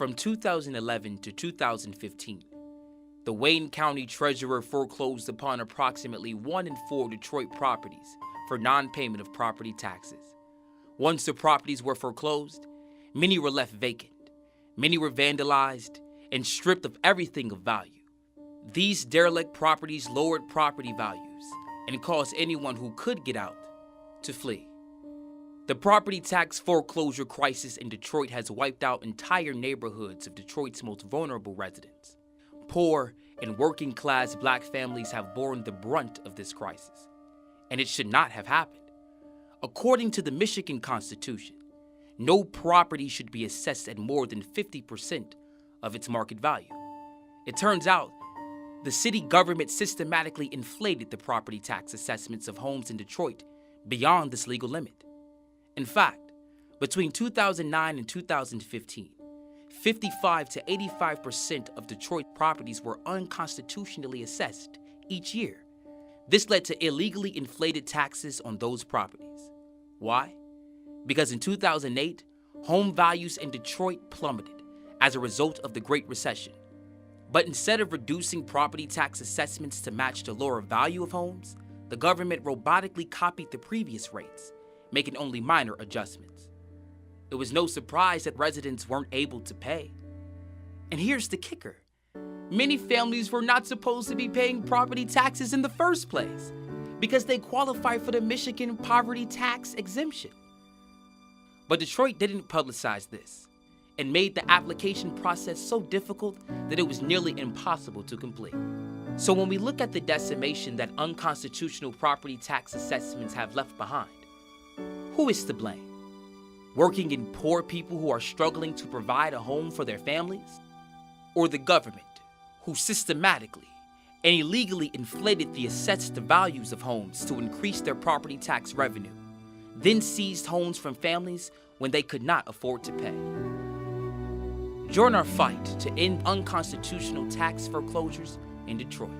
From 2011 to 2015, the Wayne County Treasurer foreclosed upon approximately 1 in 4 Detroit properties for non-payment of property taxes. Once the properties were foreclosed, many were left vacant, many were vandalized, and stripped of everything of value. These derelict properties lowered property values and caused anyone who could get out to flee. The property tax foreclosure crisis in Detroit has wiped out entire neighborhoods of Detroit's most vulnerable residents. Poor and working-class Black families have borne the brunt of this crisis, and it should not have happened. According to the Michigan Constitution, no property should be assessed at more than 50% of its market value. It turns out, the city government systematically inflated the property tax assessments of homes in Detroit beyond this legal limit. In fact, between 2009 and 2015, 55 to 85% of Detroit properties were unconstitutionally assessed each year. This led to illegally inflated taxes on those properties. Why? Because in 2008, home values in Detroit plummeted as a result of the Great Recession. But instead of reducing property tax assessments to match the lower value of homes, the government robotically copied the previous rates, making only minor adjustments. It was no surprise that residents weren't able to pay. And here's the kicker. Many families were not supposed to be paying property taxes in the first place because they qualify for the Michigan poverty tax exemption. But Detroit didn't publicize this and made the application process so difficult that it was nearly impossible to complete. So when we look at the decimation that unconstitutional property tax assessments have left behind, who is to blame? Working and poor people who are struggling to provide a home for their families? Or the government, who systematically and illegally inflated the assessed values of homes to increase their property tax revenue, then seized homes from families when they could not afford to pay? Join our fight to end unconstitutional tax foreclosures in Detroit.